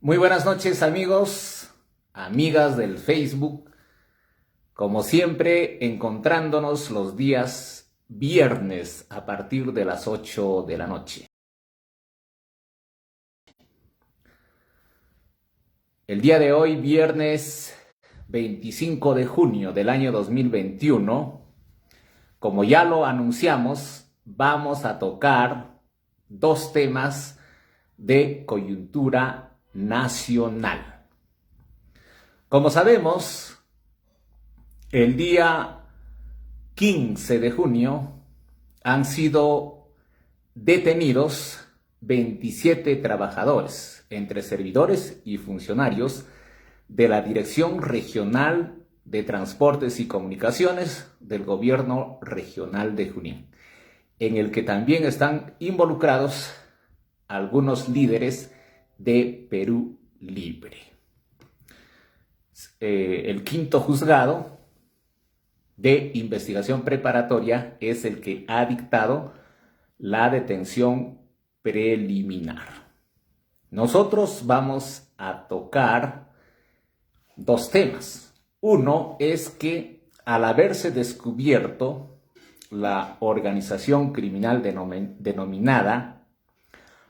Muy buenas noches amigos, amigas del Facebook, como siempre encontrándonos los días viernes a partir de las 8 de la noche. El día de hoy, viernes 25 de junio del año 2021, como ya lo anunciamos, vamos a tocar dos temas de coyuntura nacional. Como sabemos, el día 15 de junio han sido detenidos 27 trabajadores, entre servidores y funcionarios de la Dirección Regional de Transportes y Comunicaciones del Gobierno Regional de Junín, en el que también están involucrados algunos líderes de Perú Libre. El quinto juzgado de investigación preparatoria es el que ha dictado la detención preliminar. Nosotros vamos a tocar dos temas. Uno es que al haberse descubierto la organización criminal denominada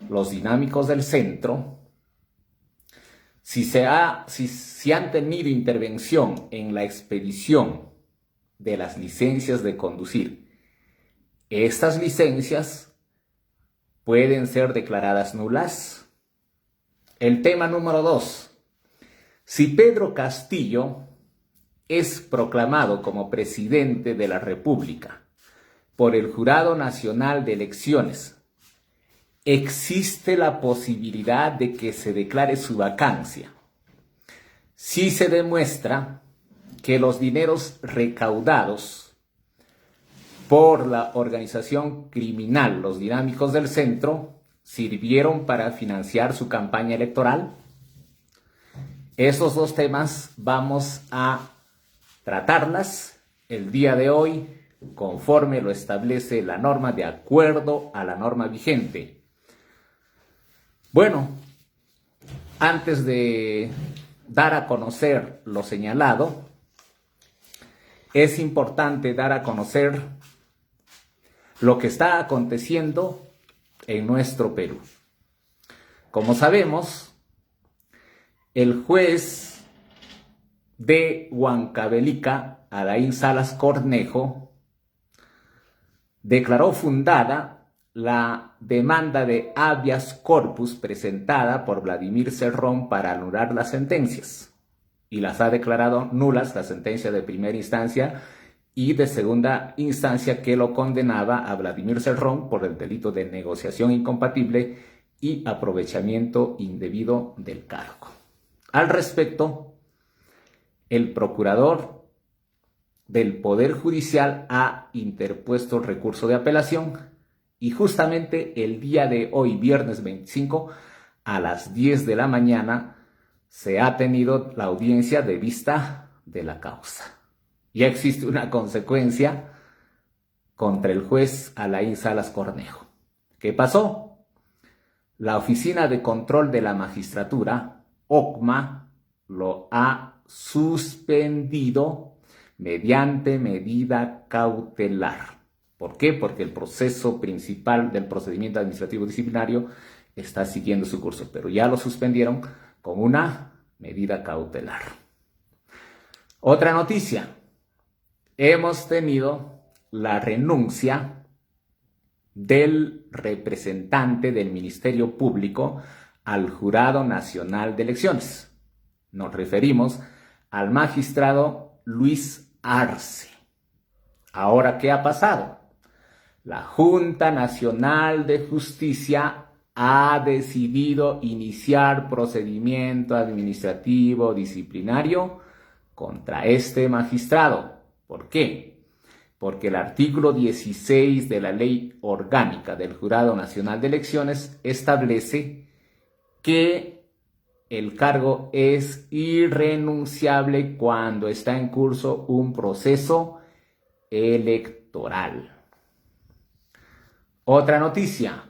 Los Dinámicos del Centro, si han tenido intervención en la expedición de las licencias de conducir, estas licencias pueden ser declaradas nulas. El tema número 2. Si Pedro Castillo es proclamado como presidente de la República por el Jurado Nacional de Elecciones, existe la posibilidad de que se declare su vacancia si se demuestra que los dineros recaudados por la organización criminal Los Dinámicos del Centro sirvieron para financiar su campaña electoral. Esos dos temas vamos a tratarlas el día de hoy conforme lo establece la norma, de acuerdo a la norma vigente. Bueno, antes de dar a conocer lo señalado, es importante dar a conocer lo que está aconteciendo en nuestro Perú. Como sabemos, el juez de Huancavelica, Alain Salas Cornejo, declaró fundada la demanda de habeas corpus presentada por Vladimir Cerrón para anular las sentencias, y las ha declarado nulas, la sentencia de primera instancia y de segunda instancia que lo condenaba a Vladimir Cerrón por el delito de negociación incompatible y aprovechamiento indebido del cargo. Al respecto, el procurador del Poder Judicial ha interpuesto recurso de apelación, y justamente el día de hoy, viernes 25, a las 10 de la mañana, se ha tenido la audiencia de vista de la causa. Ya existe una consecuencia contra el juez Alain Salas Cornejo. ¿Qué pasó? La Oficina de Control de la Magistratura, OCMA, lo ha suspendido mediante medida cautelar. ¿Por qué? Porque el proceso principal del procedimiento administrativo disciplinario está siguiendo su curso, pero ya lo suspendieron con una medida cautelar. Otra noticia. Hemos tenido la renuncia del representante del Ministerio Público al Jurado Nacional de Elecciones. Nos referimos al magistrado Luis Arce. Ahora, ¿qué ha pasado? La Junta Nacional de Justicia ha decidido iniciar procedimiento administrativo disciplinario contra este magistrado. ¿Por qué? Porque el artículo 16 de la Ley Orgánica del Jurado Nacional de Elecciones establece que el cargo es irrenunciable cuando está en curso un proceso electoral. Otra noticia.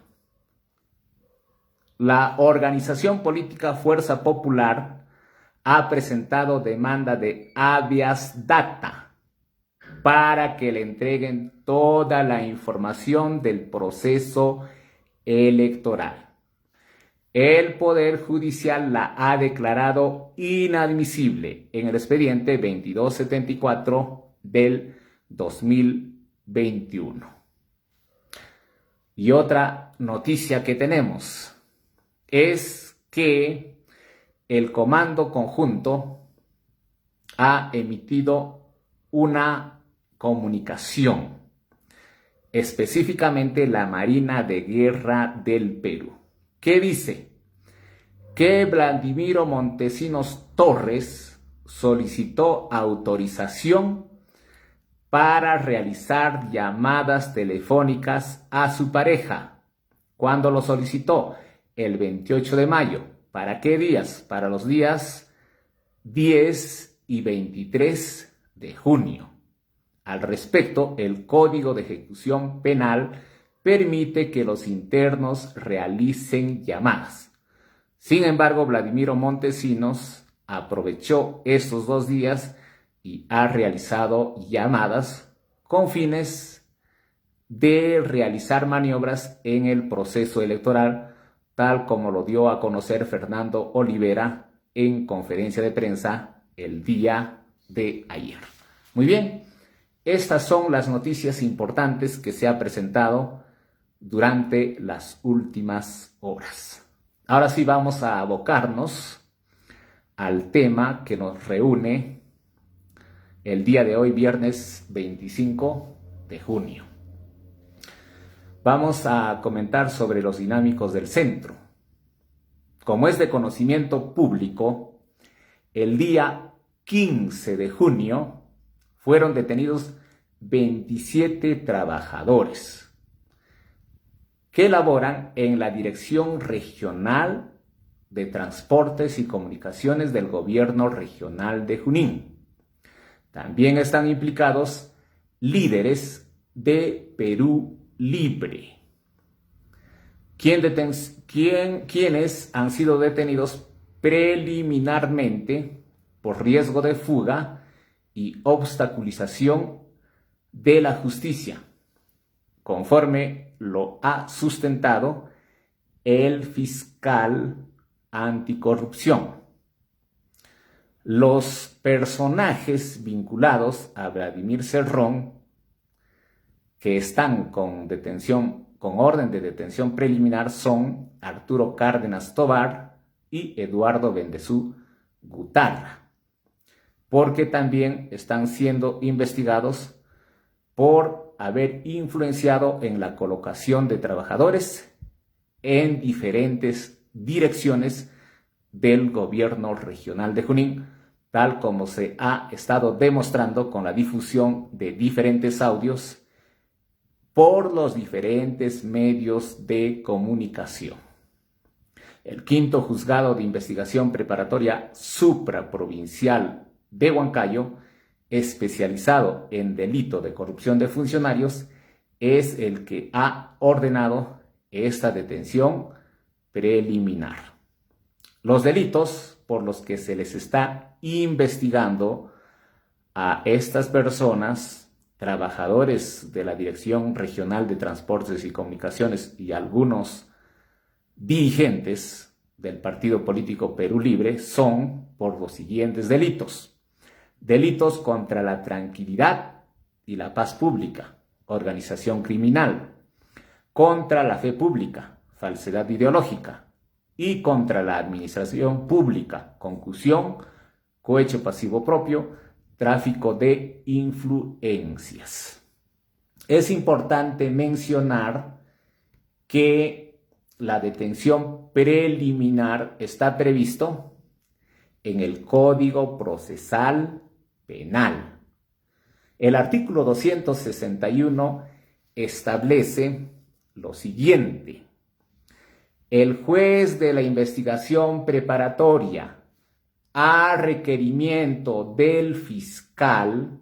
La organización política Fuerza Popular ha presentado demanda de habeas data para que le entreguen toda la información del proceso electoral. El Poder Judicial la ha declarado inadmisible en el expediente 2274 del 2021. Y otra noticia que tenemos es que el Comando Conjunto ha emitido una comunicación, específicamente la Marina de Guerra del Perú, que dice que Vladimiro Montesinos Torres solicitó autorización para realizar llamadas telefónicas a su pareja. ¿Cuándo lo solicitó? El 28 de mayo. ¿Para qué días? Para los días 10 y 23 de junio. Al respecto, el Código de Ejecución Penal permite que los internos realicen llamadas. Sin embargo, Vladimiro Montesinos aprovechó estos 2 días y ha realizado llamadas con fines de realizar maniobras en el proceso electoral, tal como lo dio a conocer Fernando Olivera en conferencia de prensa el día de ayer. Muy bien, estas son las noticias importantes que se han presentado durante las últimas horas. Ahora sí vamos a abocarnos al tema que nos reúne el día de hoy, viernes 25 de junio. Vamos a comentar sobre los dinámicos del centro. Como es de conocimiento público, el día 15 de junio fueron detenidos 27 trabajadores que laboran en la Dirección Regional de Transportes y Comunicaciones del Gobierno Regional de Junín. También están implicados líderes de Perú Libre, quienes han sido detenidos preliminarmente por riesgo de fuga y obstaculización de la justicia, conforme lo ha sustentado el fiscal anticorrupción. Los personajes vinculados a Vladimir Cerrón, que están con orden de detención preliminar, son Arturo Cárdenas Tobar y Eduardo Bendezú Gutarra, porque también están siendo investigados por haber influenciado en la colocación de trabajadores en diferentes direcciones del gobierno regional de Junín, tal como se ha estado demostrando con la difusión de diferentes audios por los diferentes medios de comunicación. El quinto juzgado de investigación preparatoria supraprovincial de Huancayo, especializado en delito de corrupción de funcionarios, es el que ha ordenado esta detención preliminar. Los delitos por los que se les está investigando a estas personas, trabajadores de la Dirección Regional de Transportes y Comunicaciones y algunos dirigentes del partido político Perú Libre, son por los siguientes delitos: delitos contra la tranquilidad y la paz pública, organización criminal; contra la fe pública, falsedad ideológica; y contra la administración pública, concusión, cohecho pasivo propio, tráfico de influencias. Es importante mencionar que la detención preliminar está previsto en el Código Procesal Penal. El artículo 261 establece lo siguiente: el juez de la investigación preparatoria, a requerimiento del fiscal,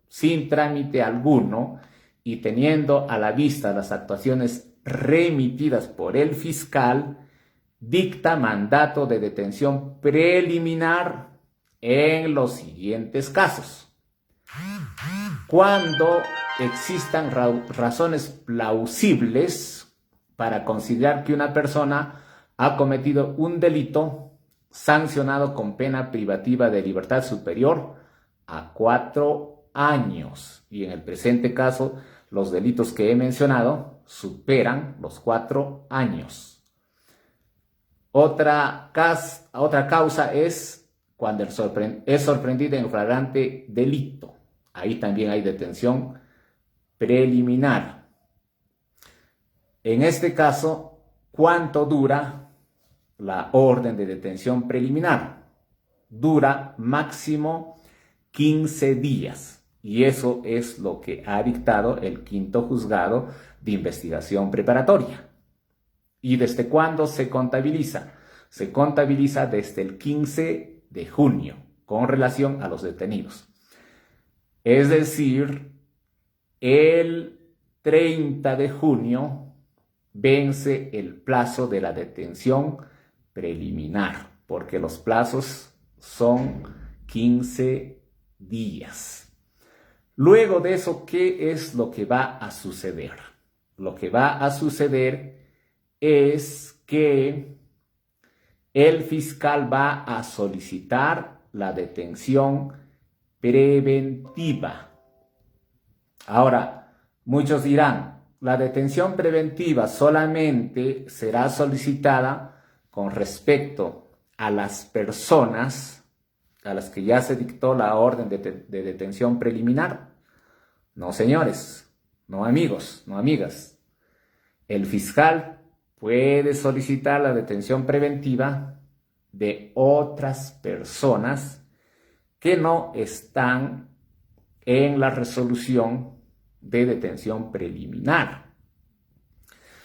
sin trámite alguno y teniendo a la vista las actuaciones remitidas por el fiscal, dicta mandato de detención preliminar en los siguientes casos. Cuando existan razones plausibles para considerar que una persona ha cometido un delito sancionado con pena privativa de libertad superior a 4 años. Y en el presente caso, los delitos que he mencionado superan los 4 años. Otra causa es cuando es sorprendido en flagrante delito. Ahí también hay detención preliminar. En este caso, ¿cuánto dura la orden de detención preliminar? Dura máximo 15 días. Y eso es lo que ha dictado el quinto juzgado de investigación preparatoria. ¿Y desde cuándo se contabiliza? Se contabiliza desde el 15 de junio con relación a los detenidos. Es decir, el 30 de junio vence el plazo de la detención preliminar, porque los plazos son 15 días. Luego de eso, ¿qué es lo que va a suceder? Lo que va a suceder es que el fiscal va a solicitar la detención preventiva. Ahora, muchos dirán, la detención preventiva solamente será solicitada con respecto a las personas a las que ya se dictó la orden de detención preliminar. No, señores, no, amigos, no, amigas. El fiscal puede solicitar la detención preventiva de otras personas que no están en la resolución de detención preliminar.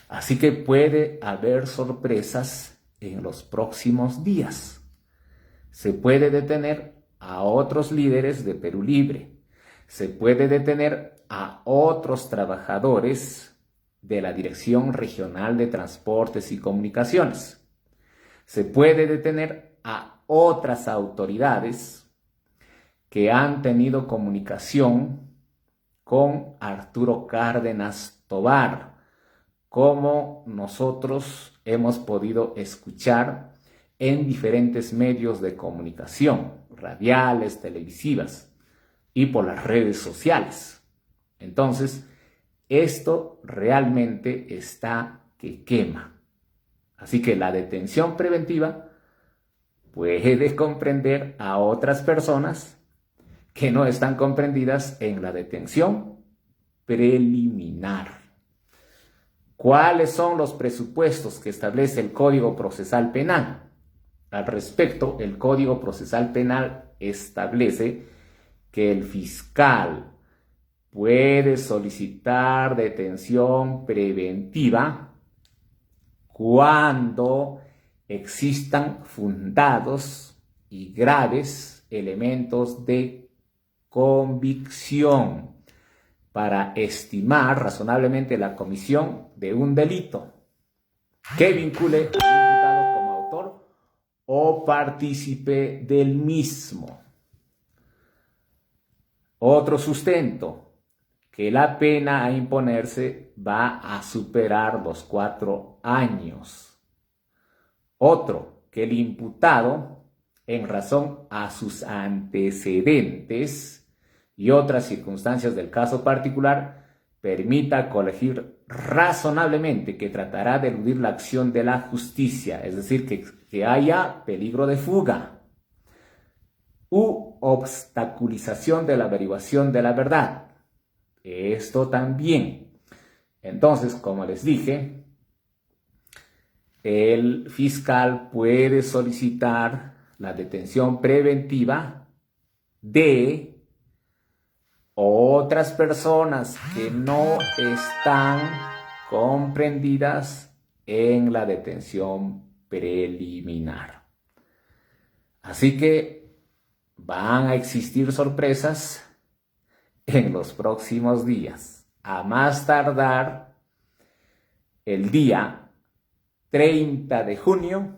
Así que puede haber sorpresas en los próximos días. Se puede detener a otros líderes de Perú Libre. Se puede detener a otros trabajadores de la Dirección Regional de Transportes y Comunicaciones. Se puede detener a otras autoridades que han tenido comunicación con Arturo Cárdenas Tobar, como nosotros hemos podido escuchar en diferentes medios de comunicación, radiales, televisivas y por las redes sociales. Entonces, esto realmente está que quema. Así que la detención preventiva puede comprender a otras personas que no están comprendidas en la detención preliminar. ¿Cuáles son los presupuestos que establece el Código Procesal Penal? Al respecto, el Código Procesal Penal establece que el fiscal puede solicitar detención preventiva cuando existan fundados y graves elementos de convicción para estimar razonablemente la comisión de un delito que vincule al imputado como autor o partícipe del mismo. Otro sustento, que la pena a imponerse va a superar los 4 años. Otro, que el imputado, en razón a sus antecedentes y otras circunstancias del caso particular, permita colegir razonablemente que tratará de eludir la acción de la justicia, es decir, que haya peligro de fuga u obstaculización de la averiguación de la verdad. Esto también. Entonces, como les dije, el fiscal puede solicitar la detención preventiva de otras personas que no están comprendidas en la detención preliminar. Así que van a existir sorpresas en los próximos días, a más tardar el día 30 de junio,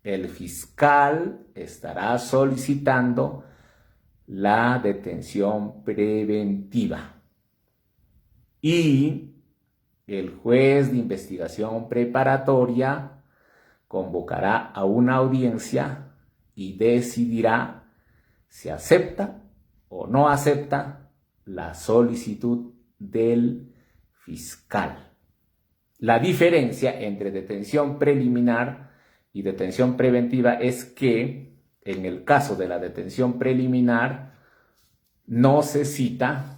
el fiscal estará solicitando la detención preventiva y el juez de investigación preparatoria convocará a una audiencia y decidirá si acepta o no acepta la solicitud del fiscal. La diferencia entre detención preliminar y detención preventiva es que en el caso de la detención preliminar no se cita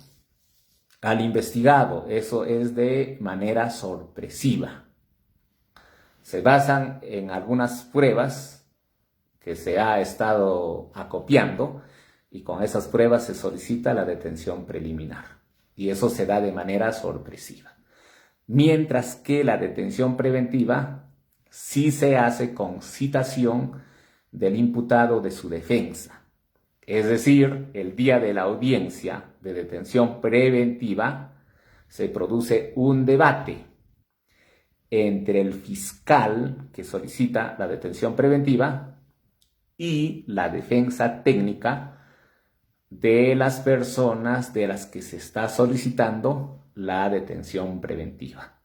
al investigado, eso es de manera sorpresiva. Se basan en algunas pruebas que se ha estado acopiando y con esas pruebas se solicita la detención preliminar y eso se da de manera sorpresiva. Mientras que la detención preventiva sí se hace con citación del imputado de su defensa. Es decir, el día de la audiencia de detención preventiva se produce un debate entre el fiscal que solicita la detención preventiva y la defensa técnica de las personas de las que se está solicitando la detención preventiva.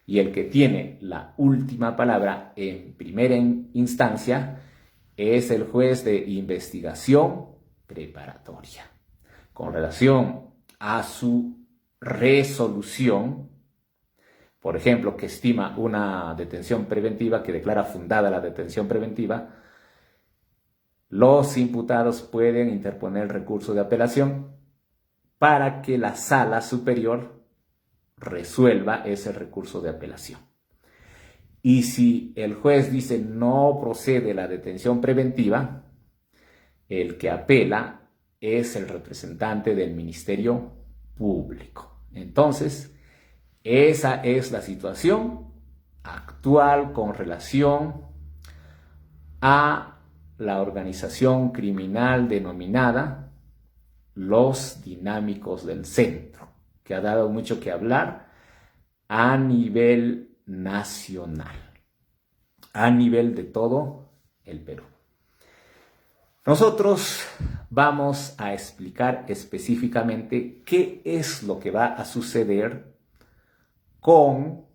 Y el que tiene la última palabra en primera instancia es el juez de investigación preparatoria. Con relación a su resolución, por ejemplo, que estima una detención preventiva, que declara fundada la detención preventiva, los imputados pueden interponer recurso de apelación para que la sala superior resuelva ese recurso de apelación. Y si el juez dice no procede la detención preventiva, el que apela es el representante del Ministerio Público. Entonces, esa es la situación actual con relación a la organización criminal denominada Los Dinámicos del Centro, que ha dado mucho que hablar a nivel nacional, a nivel de todo el Perú. Nosotros vamos a explicar específicamente qué es lo que va a suceder con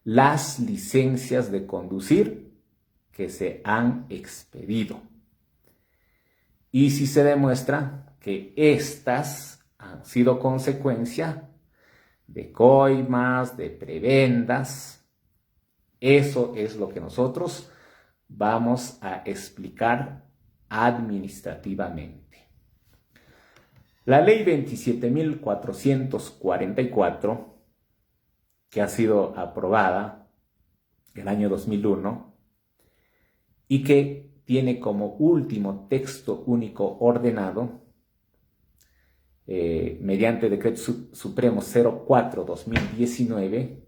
las licencias de conducir que se han expedido. Y si se demuestra que estas han sido consecuencia de coimas, de prebendas, eso es lo que nosotros vamos a explicar administrativamente. La ley 27.444, que ha sido aprobada el año 2001 y que tiene como último texto único ordenado mediante Decreto Supremo 04/2019,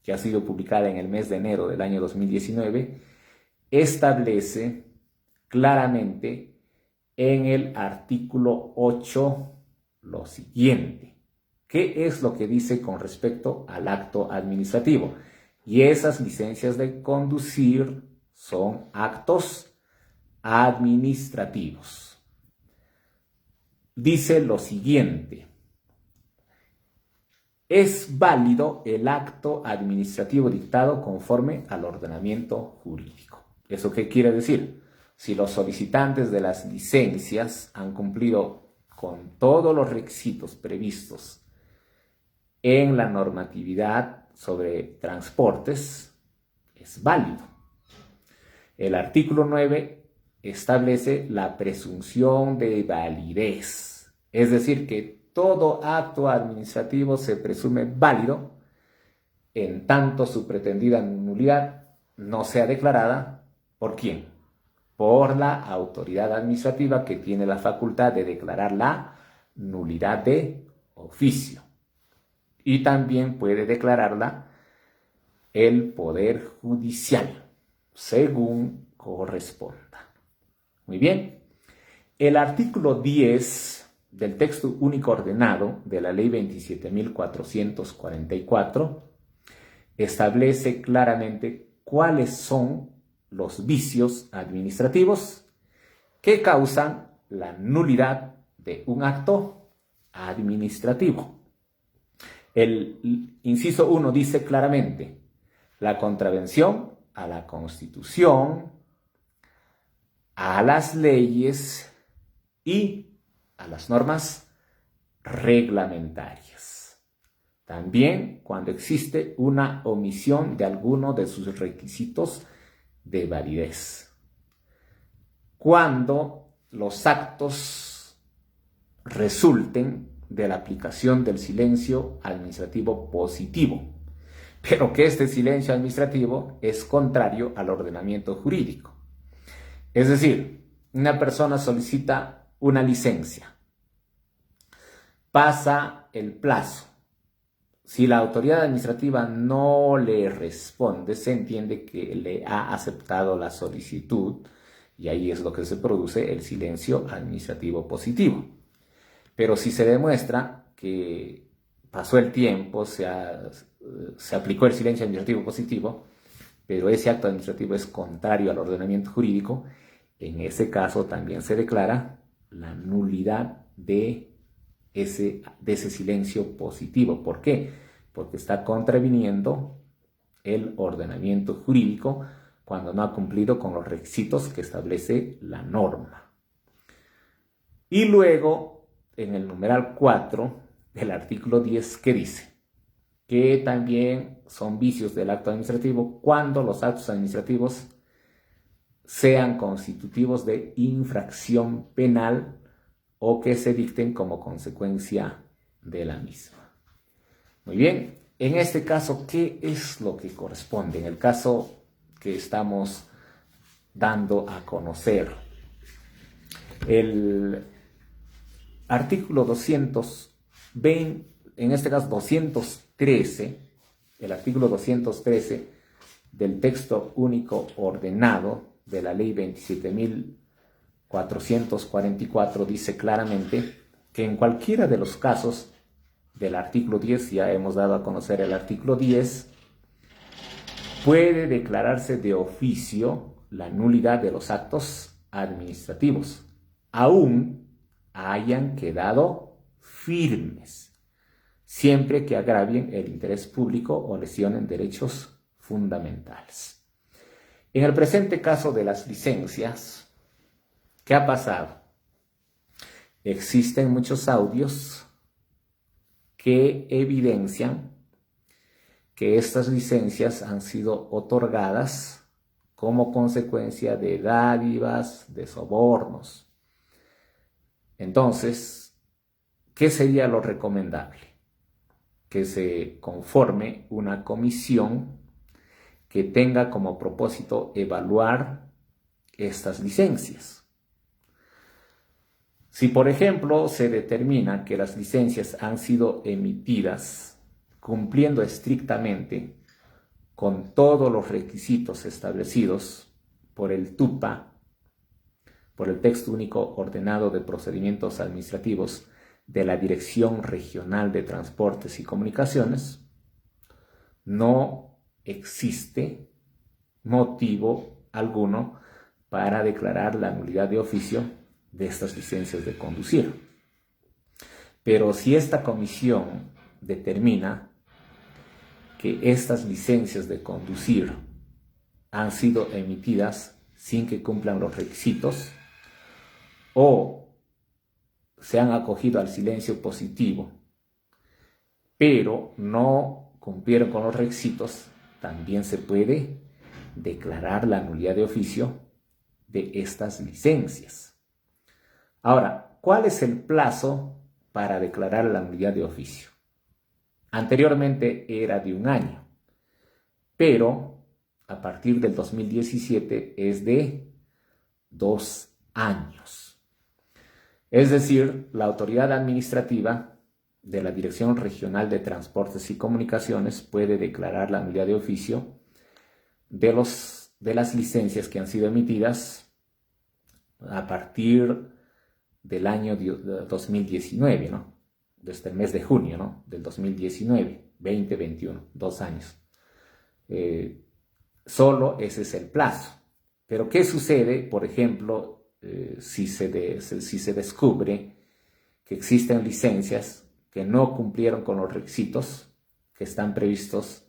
que ha sido publicada en el mes de enero del año 2019, establece claramente en el artículo 8 lo siguiente. ¿Qué es lo que dice con respecto al acto administrativo? Y esas licencias de conducir son actos administrativos. Dice lo siguiente: es válido el acto administrativo dictado conforme al ordenamiento jurídico. ¿Eso qué quiere decir? Si los solicitantes de las licencias han cumplido con todos los requisitos previstos en la normatividad sobre transportes, es válido. El artículo 9 establece la presunción de validez, es decir, que todo acto administrativo se presume válido en tanto su pretendida nulidad no sea declarada ¿por quién? Por la autoridad administrativa, que tiene la facultad de declarar la nulidad de oficio. Y también puede declararla el Poder Judicial, según corresponda. Muy bien. El artículo 10 del texto único ordenado de la ley 27.444 establece claramente cuáles son los vicios administrativos que causan la nulidad de un acto administrativo. El inciso 1 dice claramente: la contravención a la Constitución, a las leyes y a las normas reglamentarias. También cuando existe una omisión de alguno de sus requisitos de validez. Cuando los actos resulten de la aplicación del silencio administrativo positivo, pero que este silencio administrativo es contrario al ordenamiento jurídico. Es decir, una persona solicita una licencia, pasa el plazo. Si la autoridad administrativa no le responde, se entiende que le ha aceptado la solicitud y ahí es lo que se produce el silencio administrativo positivo. Pero si se demuestra que pasó el tiempo, se aplicó el silencio administrativo positivo, pero ese acto administrativo es contrario al ordenamiento jurídico, en ese caso también se declara la nulidad de ese silencio positivo. ¿Por qué? Porque está contraviniendo el ordenamiento jurídico cuando no ha cumplido con los requisitos que establece la norma. Y luego, en el numeral 4 del artículo 10, ¿qué dice? Que también son vicios del acto administrativo cuando los actos administrativos sean constitutivos de infracción penal o que se dicten como consecuencia de la misma. Muy bien, en este caso, ¿qué es lo que corresponde? En el caso que estamos dando a conocer, el artículo 220, en este caso 213, el artículo 213 del texto único ordenado de la ley 27.444 dice claramente que en cualquiera de los casos del artículo 10, ya hemos dado a conocer el artículo 10, puede declararse de oficio la nulidad de los actos administrativos, aún hayan quedado firmes, siempre que agravien el interés público o lesionen derechos fundamentales. En el presente caso de las licencias, ¿qué ha pasado? Existen muchos audios que evidencian que estas licencias han sido otorgadas como consecuencia de dádivas, de sobornos. Entonces, ¿qué sería lo recomendable? Que se conforme una comisión que tenga como propósito evaluar estas licencias. Si, por ejemplo, se determina que las licencias han sido emitidas cumpliendo estrictamente con todos los requisitos establecidos por el TUPA, por el Texto Único Ordenado de Procedimientos Administrativos de la Dirección Regional de Transportes y Comunicaciones, no existe motivo alguno para declarar la nulidad de oficio de estas licencias de conducir. Pero si esta comisión determina que estas licencias de conducir han sido emitidas sin que cumplan los requisitos o se han acogido al silencio positivo, pero no cumplieron con los requisitos, también se puede declarar la nulidad de oficio de estas licencias. Ahora, ¿cuál es el plazo para declarar la nulidad de oficio? Anteriormente era de 1 año, pero a partir del 2017 es de 2 años. Es decir, la autoridad administrativa de la Dirección Regional de Transportes y Comunicaciones puede declarar la nulidad de oficio de las licencias que han sido emitidas a partir del año 2019, ¿no? Desde el mes de junio, ¿no? Del 2019, 2021, 2 años. Solo ese es el plazo. Pero ¿qué sucede, por ejemplo, si se descubre que existen licencias que no cumplieron con los requisitos que están previstos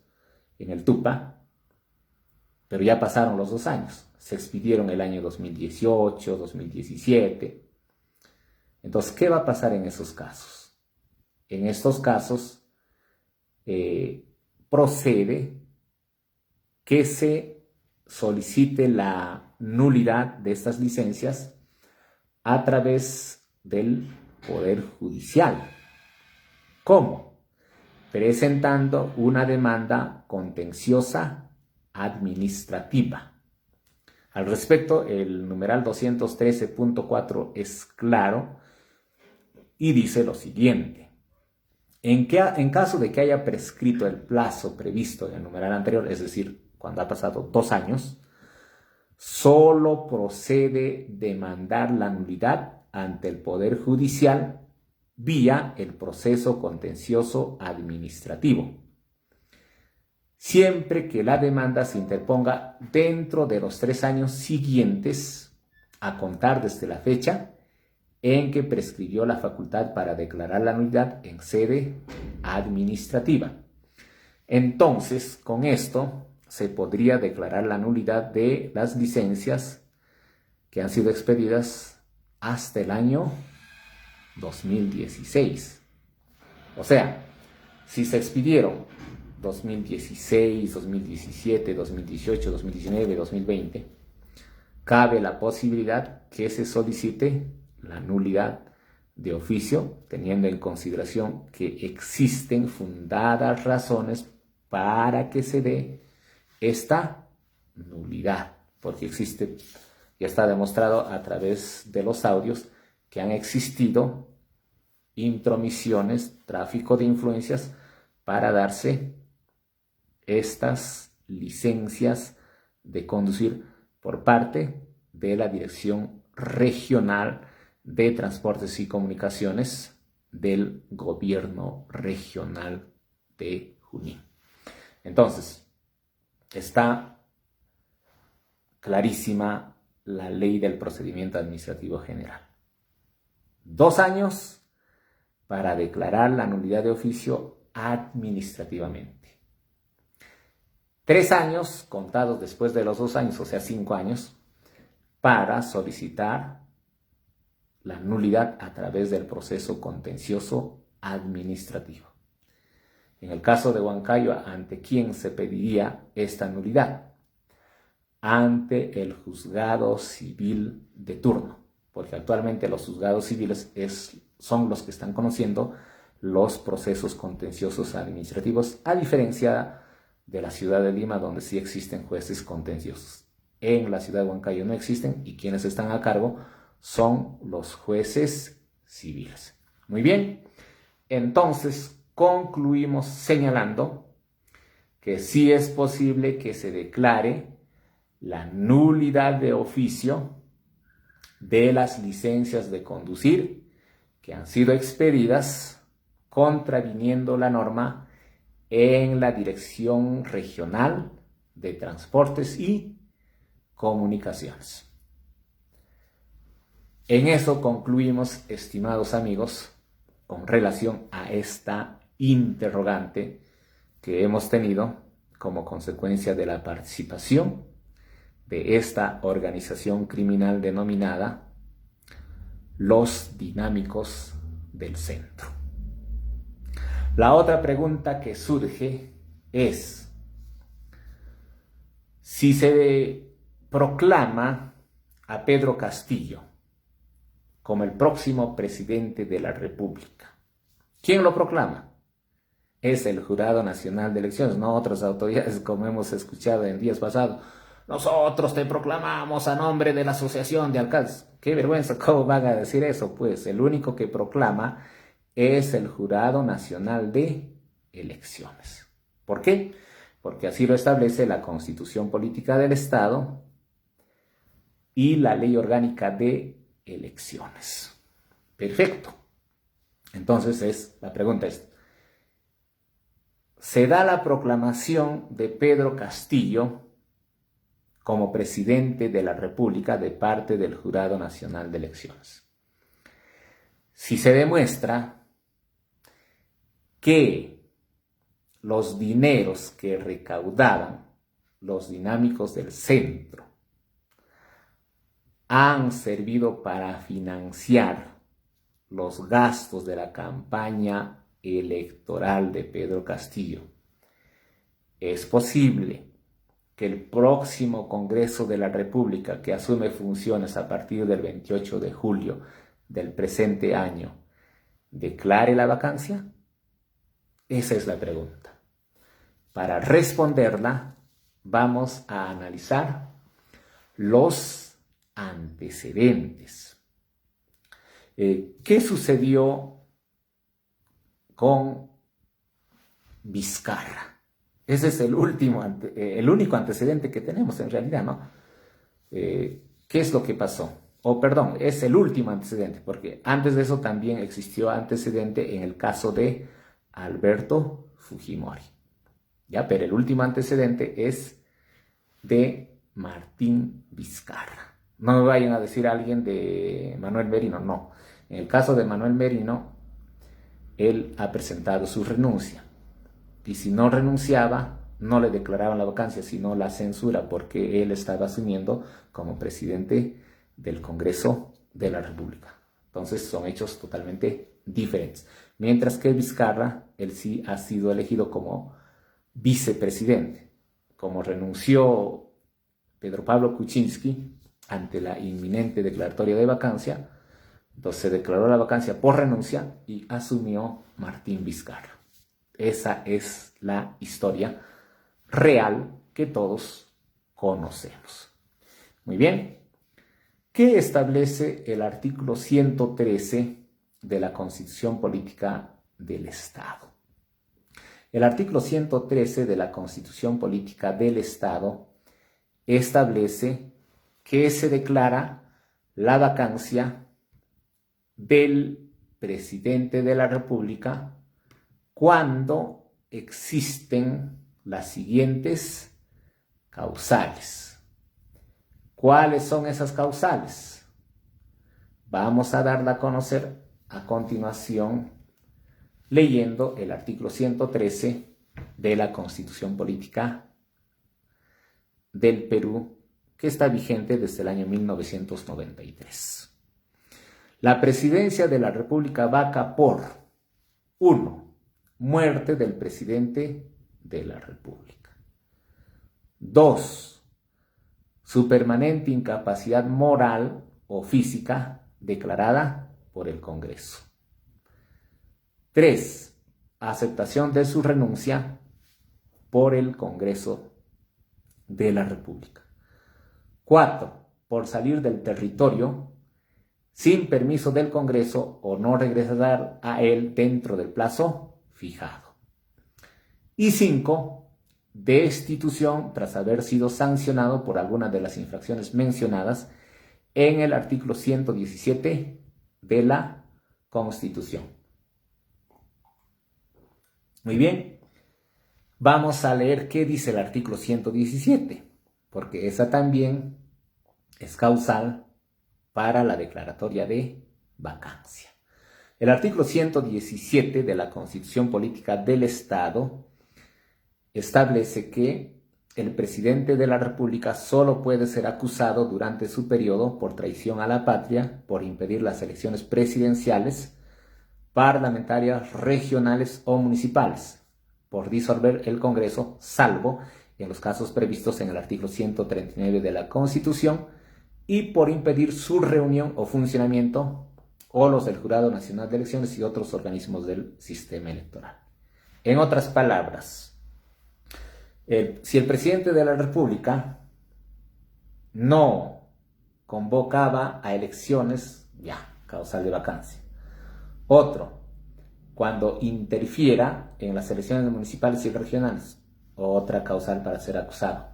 en el TUPA, pero ya pasaron los 2 años, se expidieron el año 2018, 2017? Entonces, ¿qué va a pasar en esos casos? En estos casos, procede que se solicite la nulidad de estas licencias a través del Poder Judicial. ¿Cómo? Presentando una demanda contenciosa administrativa. Al respecto, el numeral 213.4 es claro y dice lo siguiente: en caso de que haya prescrito el plazo previsto en el numeral anterior, es decir, cuando ha pasado 2 años, solo procede demandar la nulidad ante el Poder Judicial vía el proceso contencioso administrativo, siempre que la demanda se interponga dentro de los 3 años siguientes a contar desde la fecha en que prescribió la facultad para declarar la nulidad en sede administrativa. Entonces, con esto se podría declarar la nulidad de las licencias que han sido expedidas hasta el año 2016. O sea, si se expidieron 2016, 2017, 2018, 2019, 2020, cabe la posibilidad que se solicite la nulidad de oficio, teniendo en consideración que existen fundadas razones para que se dé esta nulidad, porque existe, ya está demostrado a través de los audios que han existido intromisiones, tráfico de influencias para darse estas licencias de conducir por parte de la Dirección Regional de Transportes y Comunicaciones del Gobierno Regional de Junín. Entonces, está clarísima la ley del procedimiento administrativo general. 2 años para declarar la nulidad de oficio administrativamente. 3 años contados después de los 2 años, o sea, 5 años, para solicitar la nulidad a través del proceso contencioso administrativo. En el caso de Huancayo, ¿ante quién se pediría esta nulidad? Ante el juzgado civil de turno, porque actualmente los juzgados civiles son los que están conociendo los procesos contenciosos administrativos, a diferencia de la ciudad de Lima, donde sí existen jueces contenciosos. En la ciudad de Huancayo no existen, y quienes están a cargo son los jueces civiles. Muy bien, entonces concluimos señalando que sí es posible que se declare la nulidad de oficio de las licencias de conducir que han sido expedidas contraviniendo la norma en la Dirección Regional de Transportes y Comunicaciones. En eso concluimos, estimados amigos, con relación a esta interrogante que hemos tenido como consecuencia de la participación de esta organización criminal denominada Los Dinámicos del Centro. La otra pregunta que surge es: si se proclama a Pedro Castillo como el próximo presidente de la República, ¿quién lo proclama? Es el Jurado Nacional de Elecciones, no otras autoridades, como hemos escuchado en días pasados. Nosotros te proclamamos a nombre de la Asociación de Alcaldes. Qué vergüenza, ¿cómo van a decir eso? Pues el único que proclama es el Jurado Nacional de Elecciones. ¿Por qué? Porque así lo establece la Constitución Política del Estado y la Ley Orgánica de Elecciones. Perfecto. Entonces la pregunta es: se da la proclamación de Pedro Castillo como presidente de la República de parte del Jurado Nacional de Elecciones. Si se demuestra que los dineros que recaudaban los dinámicos del centro han servido para financiar los gastos de la campaña electoral de Pedro Castillo, es posible que el próximo Congreso de la República, que asume funciones a partir del 28 de julio del presente año, declare la vacancia. Esa es la pregunta. Para responderla, vamos a analizar los antecedentes. ¿Qué sucedió con Vizcarra? Ese es el único antecedente que tenemos en realidad, ¿no? ¿Qué es lo que pasó? Perdón, es el último antecedente, porque antes de eso también existió antecedente en el caso de Alberto Fujimori. ¿Ya? Pero el último antecedente es de Martín Vizcarra. No me vayan a decir alguien de Manuel Merino, no. En el caso de Manuel Merino, él ha presentado su renuncia. Y si no renunciaba, no le declaraban la vacancia, sino la censura, porque él estaba asumiendo como presidente del Congreso de la República. Entonces son hechos totalmente diferentes. Mientras que Vizcarra, él sí ha sido elegido como vicepresidente. Como renunció Pedro Pablo Kuczynski ante la inminente declaratoria de vacancia, entonces se declaró la vacancia por renuncia y asumió Martín Vizcarra. Esa es la historia real que todos conocemos. Muy bien. ¿Qué establece el artículo 113 de la Constitución Política del Estado? El artículo 113 de la Constitución Política del Estado establece que se declara la vacancia del presidente de la República cuando existen las siguientes causales. ¿Cuáles son esas causales? Vamos a darla a conocer a continuación leyendo el artículo 113 de la Constitución Política del Perú, que está vigente desde el año 1993. La presidencia de la República vaca por 1. Muerte del presidente de la República. 2. Su permanente incapacidad moral o física declarada por el Congreso. 3. Aceptación de su renuncia por el Congreso de la República. 4. Por salir del territorio sin permiso del Congreso o no regresar a él dentro del plazo fijado. Y 5. Destitución tras haber sido sancionado por alguna de las infracciones mencionadas en el artículo 117 de la Constitución. Muy bien, vamos a leer qué dice el artículo 117, porque esa también es causal para la declaratoria de vacancia. El artículo 117 de la Constitución Política del Estado establece que el presidente de la República solo puede ser acusado durante su periodo por traición a la patria, por impedir las elecciones presidenciales, parlamentarias, regionales o municipales, por disolver el Congreso, salvo en los casos previstos en el artículo 139 de la Constitución, y por impedir su reunión o funcionamiento o los del Jurado Nacional de Elecciones y otros organismos del sistema electoral. En otras palabras, si el presidente de la República no convocaba a elecciones, ya, causal de vacancia. Otro, cuando interfiera en las elecciones municipales y regionales, otra causal para ser acusado.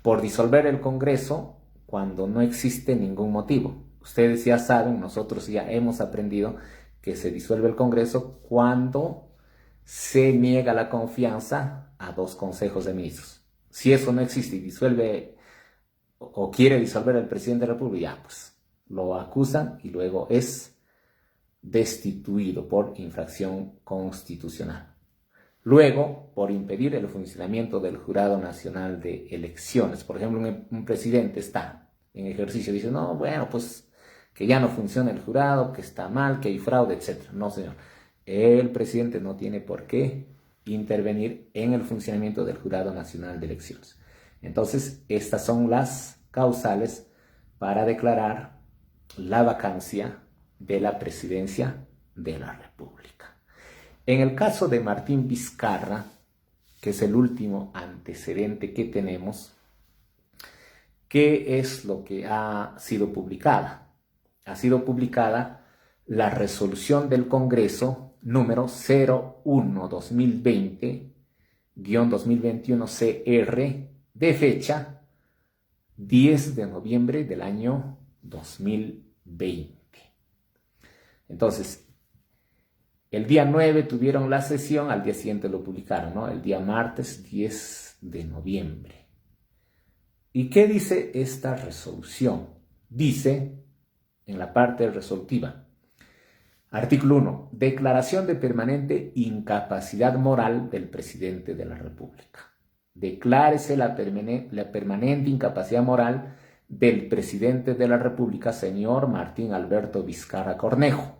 Por disolver el Congreso cuando no existe ningún motivo. Ustedes ya saben, nosotros ya hemos aprendido que se disuelve el Congreso cuando se niega la confianza a 2 consejos de ministros. Si eso no existe y disuelve o quiere disolver el presidente de la República, ya, pues lo acusan y luego es destituido por infracción constitucional. Luego, por impedir el funcionamiento del Jurado Nacional de Elecciones. Por ejemplo, un presidente está en ejercicio y dice, no, bueno, pues que ya no funciona el jurado, que está mal, que hay fraude, etc. No, señor. El presidente no tiene por qué intervenir en el funcionamiento del Jurado Nacional de Elecciones. Entonces, estas son las causales para declarar la vacancia de la presidencia de la República. En el caso de Martín Vizcarra, que es el último antecedente que tenemos, ¿qué es lo que ha sido publicada? Ha sido publicada la resolución del Congreso número 01-2020-2021-CR de fecha 10 de noviembre del año 2020. Entonces, el día 9 tuvieron la sesión, al día siguiente lo publicaron, ¿no? El día martes 10 de noviembre. ¿Y qué dice esta resolución? Dice, en la parte resolutiva, artículo 1, declaración de permanente incapacidad moral del presidente de la República. Declárese la permanente incapacidad moral del presidente de la República, señor Martín Alberto Vizcarra Cornejo,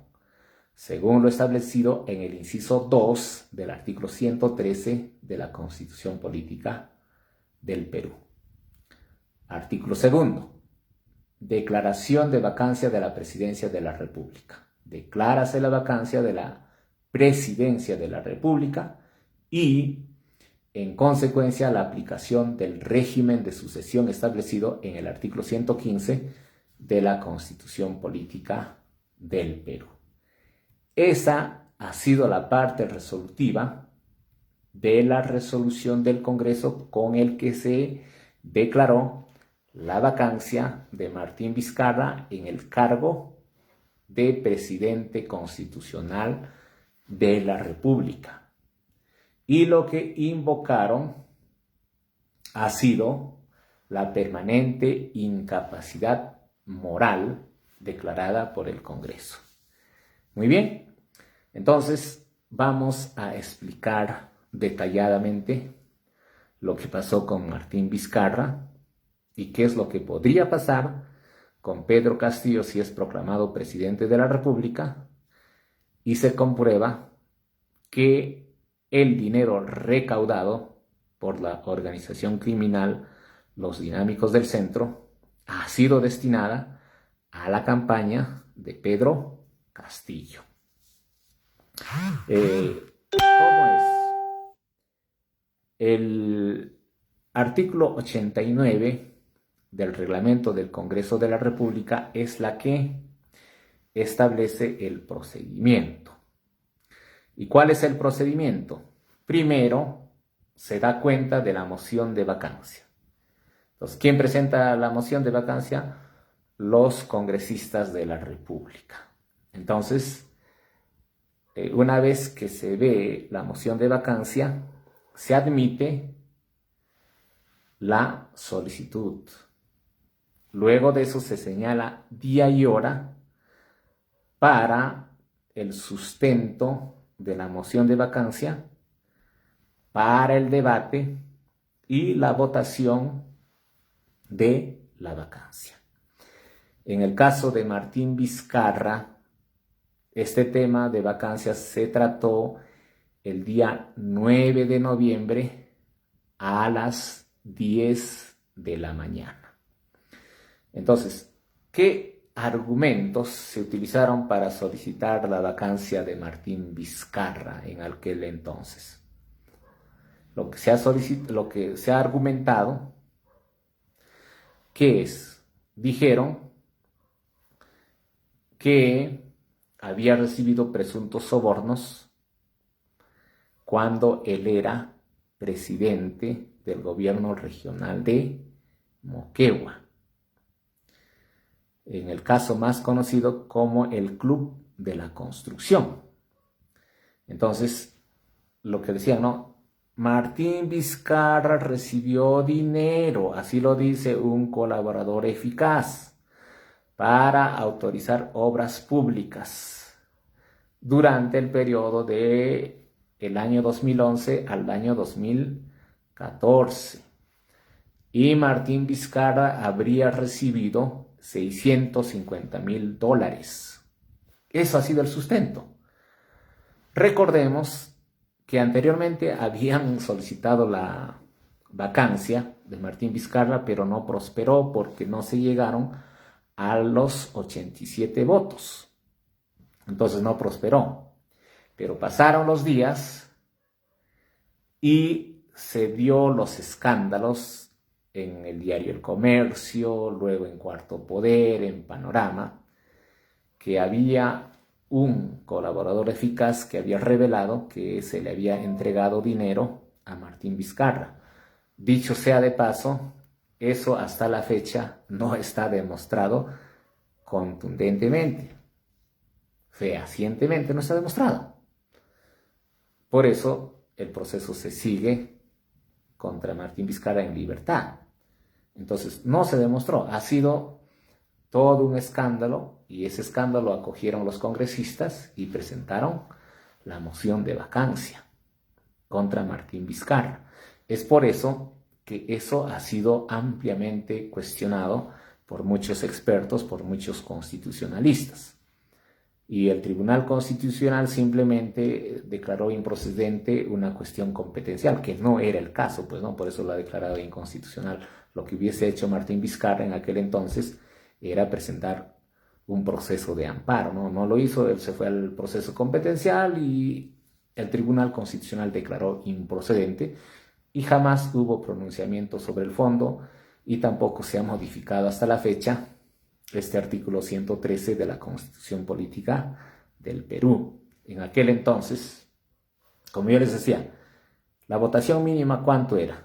según lo establecido en el inciso 2 del artículo 113 de la Constitución Política del Perú. Artículo 2. Declaración de vacancia de la presidencia de la República. Declárase la vacancia de la presidencia de la República y, en consecuencia, la aplicación del régimen de sucesión establecido en el artículo 115 de la Constitución Política del Perú. Esa ha sido la parte resolutiva de la resolución del Congreso con el que se declaró la vacancia de Martín Vizcarra en el cargo de presidente constitucional de la República. Y lo que invocaron ha sido la permanente incapacidad moral declarada por el Congreso. Muy bien. Entonces, vamos a explicar detalladamente lo que pasó con Martín Vizcarra y qué es lo que podría pasar con Pedro Castillo si es proclamado presidente de la República y se comprueba que el dinero recaudado por la organización criminal Los Dinámicos del Centro ha sido destinada a la campaña de Pedro Castillo. ¿Cómo es? El artículo 89 del reglamento del Congreso de la República es la que establece el procedimiento. ¿Y cuál es el procedimiento? Primero, se da cuenta de la moción de vacancia. Entonces, ¿quién presenta la moción de vacancia? Los congresistas de la República. Entonces, una vez que se ve la moción de vacancia, se admite la solicitud. Luego de eso se señala día y hora para el sustento de la moción de vacancia, para el debate y la votación de la vacancia. En el caso de Martín Vizcarra, este tema de vacancias se trató el día 9 de noviembre a las 10 de la mañana. Entonces, ¿qué argumentos se utilizaron para solicitar la vacancia de Martín Vizcarra en aquel entonces? Lo que se ha argumentado, ¿qué es? Dijeron que había recibido presuntos sobornos cuando él era presidente del gobierno regional de Moquegua, en el caso más conocido como el Club de la Construcción. Entonces, lo que decían, ¿no? Martín Vizcarra recibió dinero, así lo dice un colaborador eficaz, para autorizar obras públicas durante el periodo de el año 2011 al año 2014. Y Martín Vizcarra habría recibido $650,000. Eso ha sido el sustento. Recordemos que anteriormente habían solicitado la vacancia de Martín Vizcarra, pero no prosperó porque no se llegaron a los 87 votos. Entonces no prosperó. Pero pasaron los días y se dio los escándalos en el diario El Comercio, luego en Cuarto Poder, en Panorama, que había un colaborador eficaz que había revelado que se le había entregado dinero a Martín Vizcarra. Dicho sea de paso, eso hasta la fecha no está demostrado contundentemente, fehacientemente no está demostrado. Por eso el proceso se sigue contra Martín Vizcarra en libertad. Entonces no se demostró, ha sido todo un escándalo, y ese escándalo acogieron los congresistas y presentaron la moción de vacancia contra Martín Vizcarra. Es por eso que eso ha sido ampliamente cuestionado por muchos expertos, por muchos constitucionalistas. Y el Tribunal Constitucional simplemente declaró improcedente una cuestión competencial, que no era el caso, pues no, por eso lo ha declarado inconstitucional. Lo que hubiese hecho Martín Vizcarra en aquel entonces era presentar un proceso de amparo, ¿no? No lo hizo, él se fue al proceso competencial y el Tribunal Constitucional declaró improcedente y jamás hubo pronunciamiento sobre el fondo y tampoco se ha modificado hasta la fecha este artículo 113 de la Constitución Política del Perú. En aquel entonces, como yo les decía, la votación mínima, ¿cuánto era?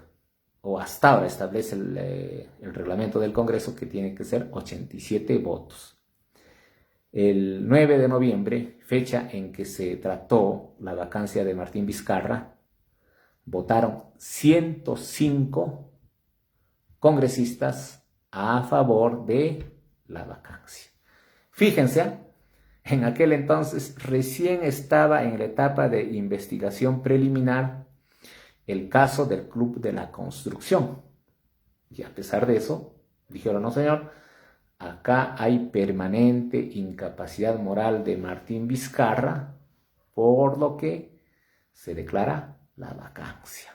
O hasta ahora establece el reglamento del Congreso que tiene que ser 87 votos. El 9 de noviembre, fecha en que se trató la vacancia de Martín Vizcarra, votaron 105 congresistas a favor de la vacancia. Fíjense, en aquel entonces recién estaba en la etapa de investigación preliminar el caso del Club de la Construcción. Y a pesar de eso, dijeron, no señor, acá hay permanente incapacidad moral de Martín Vizcarra, por lo que se declara la vacancia.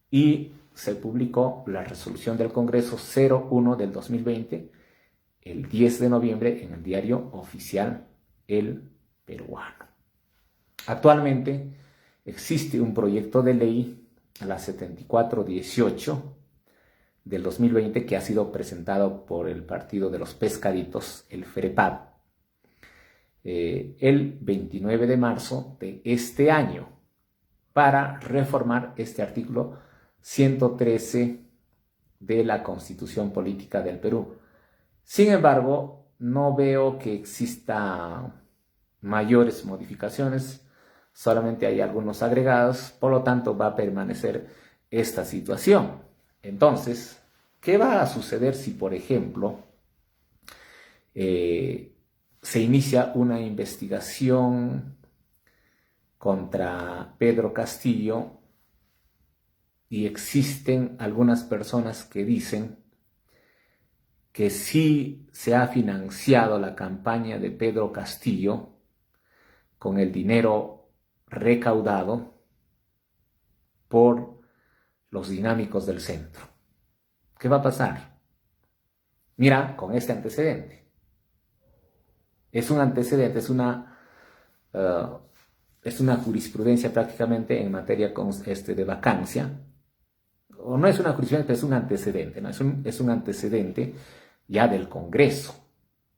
Y se publicó la resolución del Congreso 01 del 2020, el 10 de noviembre, en el diario oficial El Peruano. Actualmente existe un proyecto de ley, la 7418 del 2020, que ha sido presentado por el Partido de los Pescaditos, el FREPAD, el 29 de marzo de este año, para reformar este artículo 113 de la Constitución Política del Perú. Sin embargo, no veo que exista mayores modificaciones, solamente hay algunos agregados, por lo tanto va a permanecer esta situación. Entonces, ¿qué va a suceder si, por ejemplo, se inicia una investigación contra Pedro Castillo y existen algunas personas que dicen que sí se ha financiado la campaña de Pedro Castillo con el dinero recaudado por los dinámicos del centro? ¿Qué va a pasar? Mira, con este antecedente. Es un antecedente, es una jurisprudencia prácticamente en materia de vacancia. O no es una jurisprudencia, es un antecedente, ¿no? Es un antecedente ya del Congreso.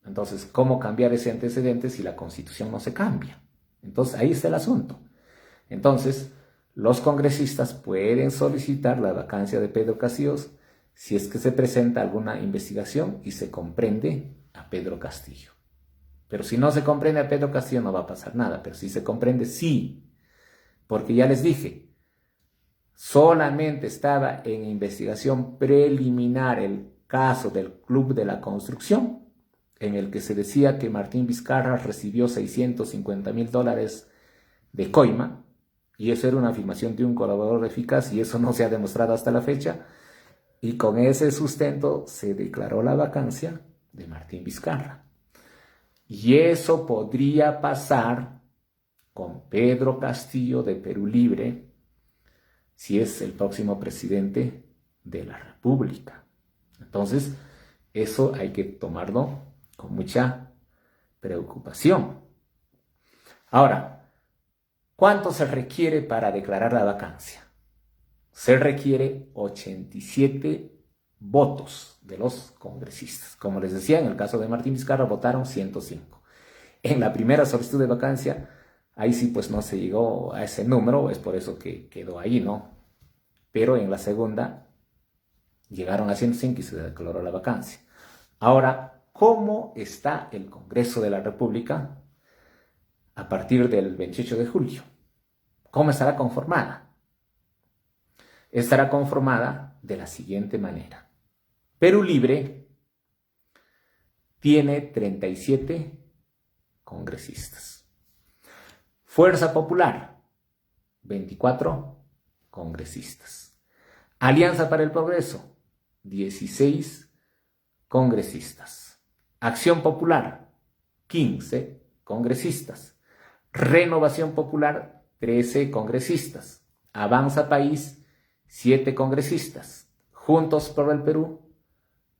Entonces, ¿cómo cambiar ese antecedente si la Constitución no se cambia? Entonces, ahí está el asunto. Entonces, los congresistas pueden solicitar la vacancia de Pedro Castillo si es que se presenta alguna investigación y se comprende a Pedro Castillo. Pero si no se comprende a Pedro Castillo no va a pasar nada, pero si se comprende, sí porque ya les dije, solamente estaba en investigación preliminar el caso del Club de la Construcción, en el que se decía que Martín Vizcarra recibió $650,000 de coima, y eso era una afirmación de un colaborador eficaz, y eso no se ha demostrado hasta la fecha, y con ese sustento se declaró la vacancia de Martín Vizcarra. Y eso podría pasar con Pedro Castillo de Perú Libre, si es el próximo presidente de la República. Entonces, eso hay que tomarlo con mucha preocupación. Ahora, ¿cuánto se requiere para declarar la vacancia? Se requiere 87 votos de los congresistas. Como les decía, en el caso de Martín Vizcarra votaron 105. En la primera solicitud de vacancia, ahí sí pues no se llegó a ese número, es por eso que quedó ahí, ¿no? Pero en la segunda llegaron a 105 y se declaró la vacancia. Ahora, ¿cómo está el Congreso de la República a partir del 28 de julio? ¿Cómo estará conformada? Estará conformada de la siguiente manera. Perú Libre tiene 37 congresistas. Fuerza Popular, 24 congresistas. Alianza para el Progreso, 16 congresistas. Acción Popular, 15 congresistas. Renovación Popular, 13 congresistas. Avanza País, 7 congresistas. Juntos por el Perú,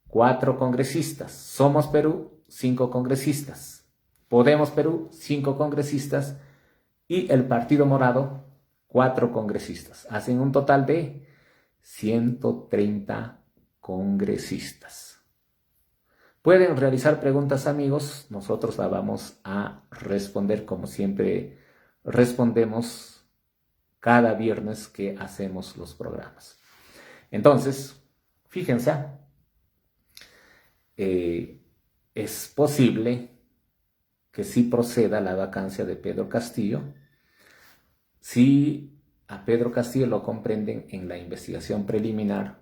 4 congresistas. Somos Perú, 5 congresistas. Podemos Perú, 5 congresistas. Y el Partido Morado, 4 congresistas. Hacen un total de 130 congresistas. Pueden realizar preguntas, amigos. Nosotros la vamos a responder como siempre respondemos cada viernes que hacemos los programas. Entonces, fíjense, es posible que sí proceda la vacancia de Pedro Castillo si a Pedro Castillo lo comprenden en la investigación preliminar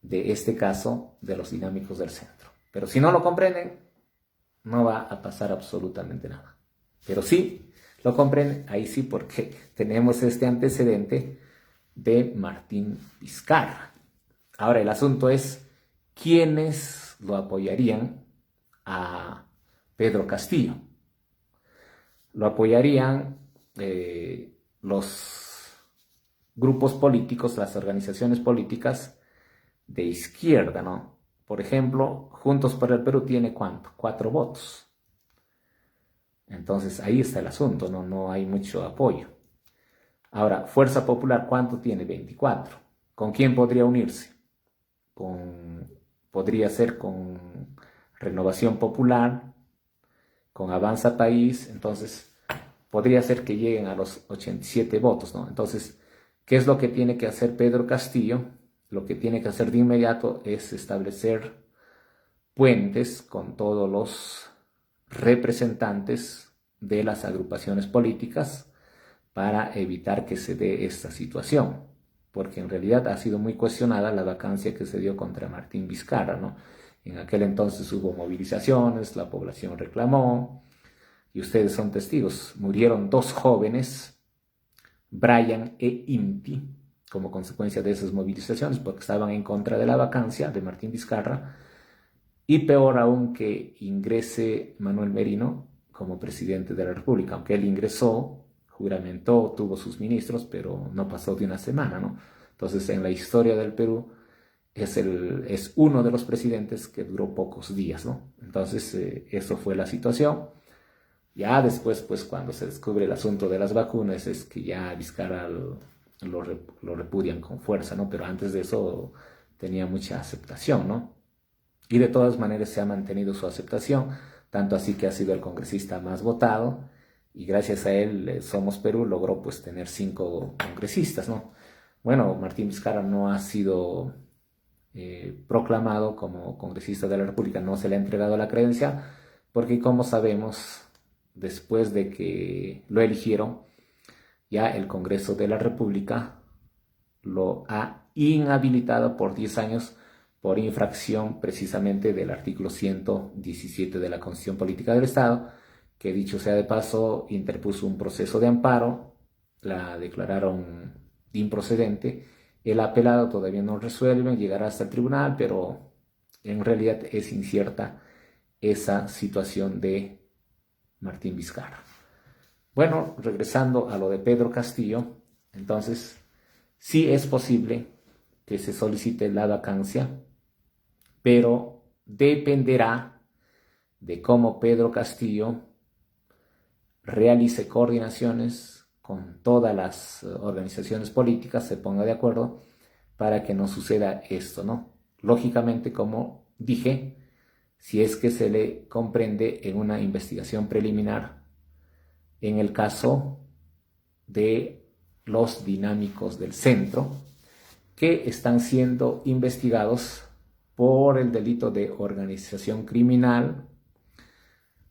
de este caso de los dinámicos del centro. Pero si no lo comprenden, no va a pasar absolutamente nada. Pero sí lo comprenden, ahí sí, porque tenemos este antecedente de Martín Vizcarra. Ahora, el asunto es, ¿quiénes lo apoyarían a Pedro Castillo? Lo apoyarían los grupos políticos, las organizaciones políticas de izquierda, ¿no? Por ejemplo, Juntos por el Perú tiene ¿cuánto? 4 votos. Entonces ahí está el asunto, no hay mucho apoyo. Ahora, Fuerza Popular, ¿cuánto tiene? 24. ¿Con quién podría unirse? Podría ser con Renovación Popular, con Avanza País, entonces podría ser que lleguen a los 87 votos, ¿no? Entonces, ¿qué es lo que tiene que hacer Pedro Castillo? Lo que tiene que hacer de inmediato es establecer puentes con todos los representantes de las agrupaciones políticas para evitar que se dé esta situación, porque en realidad ha sido muy cuestionada la vacancia que se dio contra Martín Vizcarra, ¿no? En aquel entonces hubo movilizaciones, la población reclamó, y ustedes son testigos, murieron 2 jóvenes, Brian e Inti, como consecuencia de esas movilizaciones, porque estaban en contra de la vacancia de Martín Vizcarra. Y peor aún, que ingrese Manuel Merino como presidente de la República, aunque él ingresó, juramentó, tuvo sus ministros, pero no pasó de una semana, ¿no? Entonces, en la historia del Perú, es uno de los presidentes que duró pocos días, ¿no? Entonces, eso fue la situación. Ya después, pues, cuando se descubre el asunto de las vacunas, es que ya Vizcarra lo repudian con fuerza, ¿no? Pero antes de eso tenía mucha aceptación, ¿no? Y de todas maneras se ha mantenido su aceptación, tanto así que ha sido el congresista más votado, y gracias a él Somos Perú logró pues tener 5 congresistas, ¿no? Bueno, Martín Vizcarra no ha sido proclamado como congresista de la República, no se le ha entregado la credencial, porque como sabemos, después de que lo eligieron, ya el Congreso de la República lo ha inhabilitado por 10 años por infracción precisamente del artículo 117 de la Constitución Política del Estado, que dicho sea de paso, interpuso un proceso de amparo, la declararon improcedente, el apelado todavía no resuelve, llegará hasta el tribunal, pero en realidad es incierta esa situación de Martín Vizcarra. Bueno, regresando a lo de Pedro Castillo, entonces sí es posible que se solicite la vacancia, pero dependerá de cómo Pedro Castillo realice coordinaciones con todas las organizaciones políticas, se ponga de acuerdo para que no suceda esto, ¿no? Lógicamente, como dije, si es que se le comprende en una investigación preliminar en el caso de los dinámicos del centro, que están siendo investigados por el delito de organización criminal,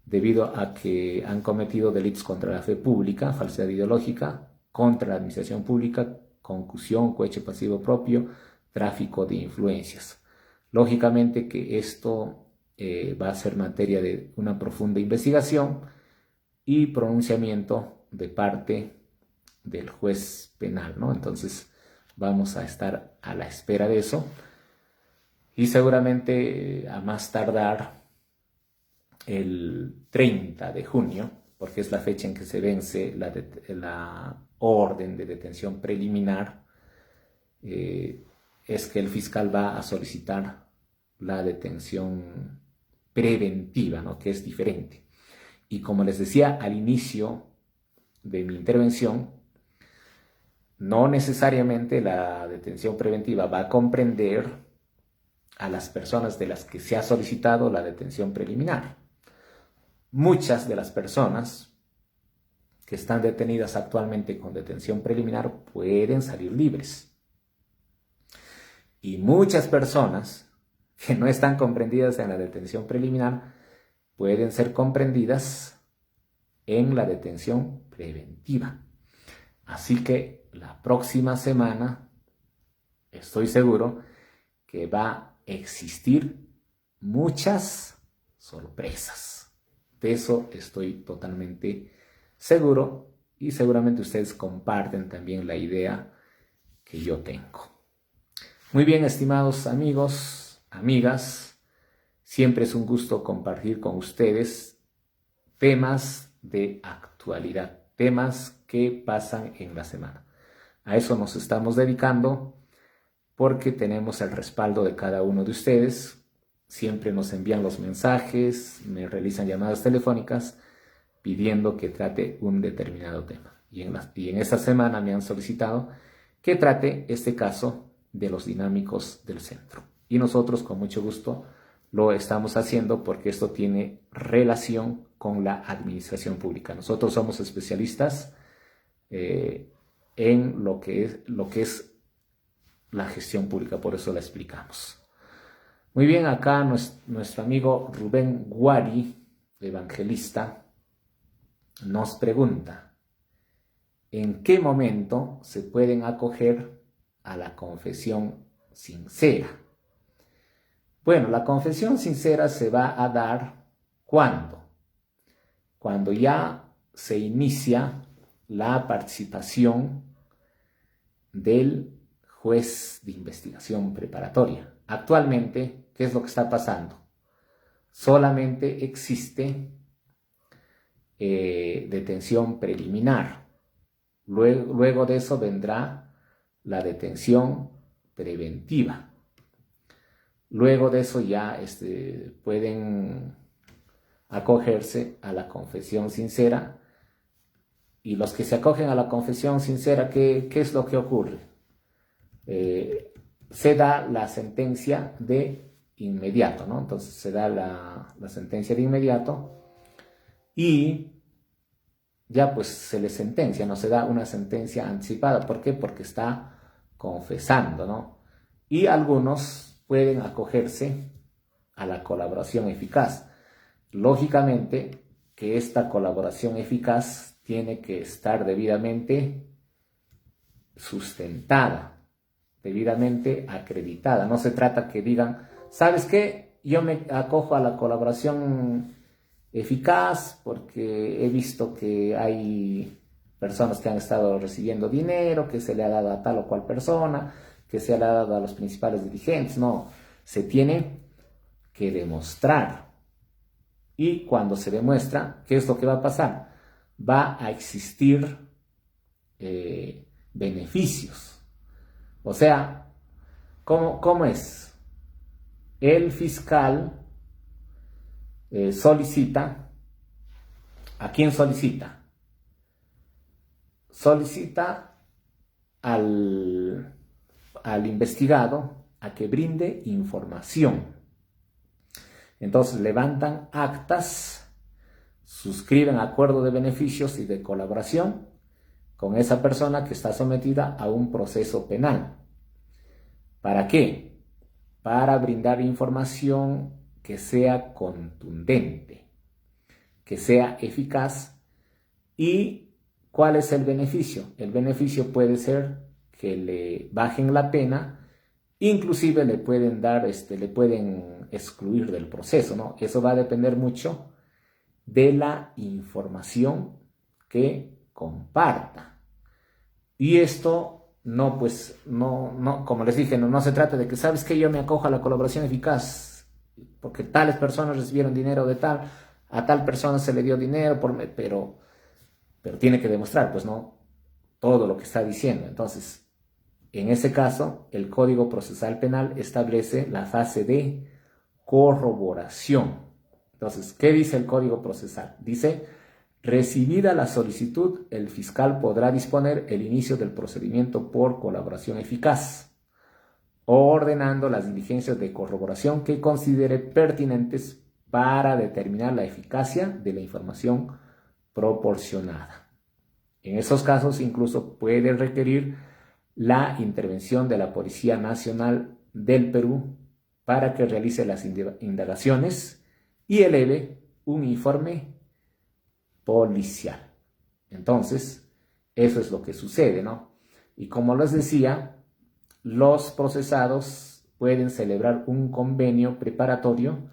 debido a que han cometido delitos contra la fe pública, falsedad ideológica, contra la administración pública, concusión, cohecho pasivo propio, tráfico de influencias. Lógicamente que esto va a ser materia de una profunda investigación y pronunciamiento de parte del juez penal, ¿no? Entonces vamos a estar a la espera de eso y seguramente a más tardar el 30 de junio, porque es la fecha en que se vence la orden de detención preliminar, es que el fiscal va a solicitar la detención preventiva, ¿no? Que es diferente. Y como les decía al inicio de mi intervención, no necesariamente la detención preventiva va a comprender a las personas de las que se ha solicitado la detención preliminar. Muchas de las personas que están detenidas actualmente con detención preliminar pueden salir libres. Y muchas personas que no están comprendidas en la detención preliminar pueden ser comprendidas en la detención preventiva. Así que la próxima semana estoy seguro que va a existir muchas sorpresas. De eso estoy totalmente seguro y seguramente ustedes comparten también la idea que yo tengo. Muy bien, estimados amigos, amigas, siempre es un gusto compartir con ustedes temas de actualidad, temas que pasan en la semana. A eso nos estamos dedicando porque tenemos el respaldo de cada uno de ustedes. Siempre nos envían los mensajes, me realizan llamadas telefónicas pidiendo que trate un determinado tema. Y en esta semana me han solicitado que trate este caso de los dinámicos del centro. Y nosotros con mucho gusto lo estamos haciendo porque esto tiene relación con la administración pública. Nosotros somos especialistas en lo que es la gestión pública, por eso la explicamos. Muy bien, acá nuestro amigo Rubén Guari, evangelista, nos pregunta: ¿en qué momento se pueden acoger a la confesión sincera? Bueno, la confesión sincera se va a dar ¿cuándo? Cuando ya se inicia la participación del juez de investigación preparatoria. Actualmente, ¿qué es lo que está pasando? Solamente existe detención preliminar. Luego de eso vendrá la detención preventiva. Luego de eso ya pueden acogerse a la confesión sincera. Y los que se acogen a la confesión sincera, ¿qué es lo que ocurre? Se da la sentencia de inmediato, ¿no? Entonces se da la sentencia de inmediato y ya pues se le sentencia, no se da una sentencia anticipada. ¿Por qué? Porque está confesando, ¿no? Y algunos pueden acogerse a la colaboración eficaz. Lógicamente que esta colaboración eficaz tiene que estar debidamente sustentada, debidamente acreditada. No se trata que digan, ¿sabes qué? Yo me acojo a la colaboración eficaz porque he visto que hay personas que han estado recibiendo dinero, que se le ha dado a tal o cual persona, que se le ha dado a los principales dirigentes. No, se tiene que demostrar. Y cuando se demuestra, ¿qué es lo que va a pasar? Va a existir beneficios. O sea, ¿cómo es? El fiscal solicita, ¿a quién solicita? Solicita al investigado a que brinde información. Entonces levantan actas, suscriben acuerdo de beneficios y de colaboración con esa persona que está sometida a un proceso penal. ¿Para qué? Para brindar información que sea contundente, que sea eficaz. ¿Y cuál es el beneficio? El beneficio puede ser que le bajen la pena, inclusive le pueden dar, le pueden excluir del proceso, ¿no? Eso va a depender mucho de la información que comparta. Y esto no, pues, no, como les dije, no se trata de que, ¿sabes qué? Yo me acojo a la colaboración eficaz porque tales personas recibieron dinero de tal, a tal persona se le dio dinero, pero tiene que demostrar, pues, no, todo lo que está diciendo. Entonces, en ese caso, el Código Procesal Penal establece la fase de corroboración. Entonces, ¿qué dice el Código Procesal? Dice, recibida la solicitud, el fiscal podrá disponer el inicio del procedimiento por colaboración eficaz, ordenando las diligencias de corroboración que considere pertinentes para determinar la eficacia de la información proporcionada. En esos casos, incluso puede requerir la intervención de la Policía Nacional del Perú para que realice las indagaciones y eleve un informe policial. Entonces, eso es lo que sucede, ¿no? Y como les decía, los procesados pueden celebrar un convenio preparatorio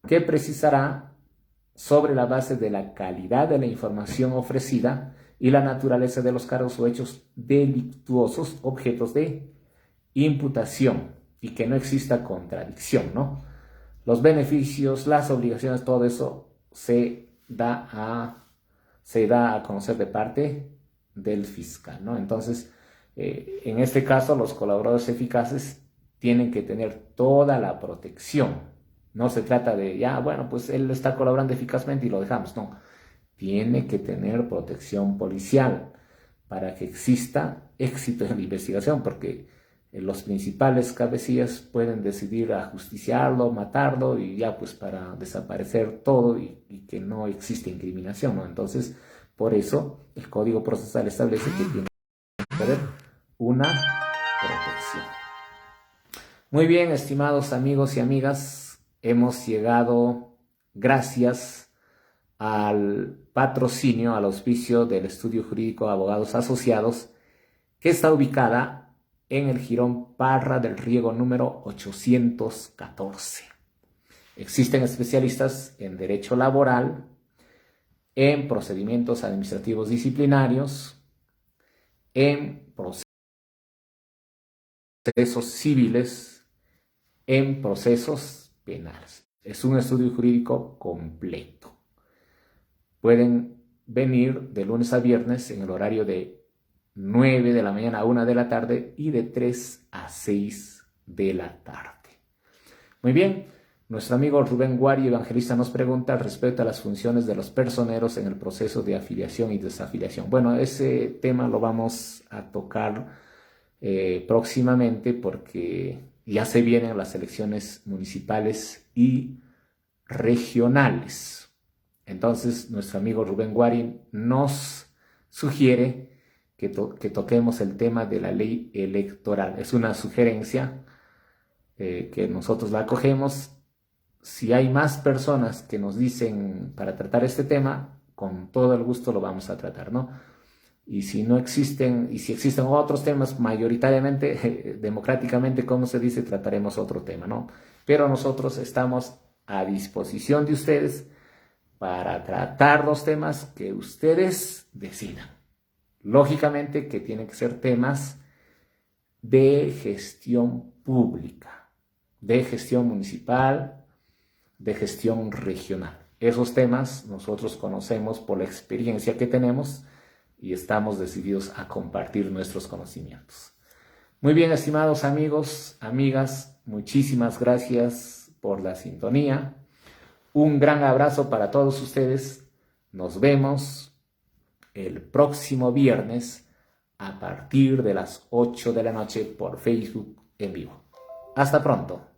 que precisará sobre la base de la calidad de la información ofrecida y la naturaleza de los cargos o hechos delictuosos objetos de imputación y que no exista contradicción, ¿no? Los beneficios, las obligaciones, todo eso se da a conocer de parte del fiscal, ¿no? Entonces, en este caso, los colaboradores eficaces tienen que tener toda la protección. No se trata de, ya, bueno, pues él está colaborando eficazmente y lo dejamos. No, tiene que tener protección policial para que exista éxito en la investigación, porque los principales cabecillas pueden decidir ajusticiarlo, matarlo y ya pues para desaparecer todo y que no existe incriminación, ¿no? Entonces, por eso el Código Procesal establece que tiene que haber una protección. Muy bien, estimados amigos y amigas, hemos llegado, gracias al patrocinio, al auspicio del Estudio Jurídico Abogados Asociados, que está ubicada en el Jirón Parra del Riego número 814. Existen especialistas en derecho laboral, en procedimientos administrativos disciplinarios, en procesos civiles, en procesos penales. Es un estudio jurídico completo. Pueden venir de lunes a viernes en el horario de 9 de la mañana a 1 de la tarde y de 3 a 6 de la tarde. Muy bien, nuestro amigo Rubén Guari, evangelista, nos pregunta respecto a las funciones de los personeros en el proceso de afiliación y desafiliación. Bueno, ese tema lo vamos a tocar próximamente porque ya se vienen las elecciones municipales y regionales. Entonces, nuestro amigo Rubén Guari nos sugiere que toquemos el tema de la ley electoral. Es una sugerencia que nosotros la acogemos. Si hay más personas que nos dicen para tratar este tema, con todo el gusto lo vamos a tratar, ¿no? Y si no existen, y si existen otros temas, mayoritariamente, democráticamente, como se dice, trataremos otro tema, ¿no? Pero nosotros estamos a disposición de ustedes para tratar los temas que ustedes decidan. Lógicamente que tienen que ser temas de gestión pública, de gestión municipal, de gestión regional. Esos temas nosotros conocemos por la experiencia que tenemos y estamos decididos a compartir nuestros conocimientos. Muy bien, estimados amigos, amigas, muchísimas gracias por la sintonía. Un gran abrazo para todos ustedes. Nos vemos el próximo viernes a partir de las 8 de la noche por Facebook en vivo. Hasta pronto.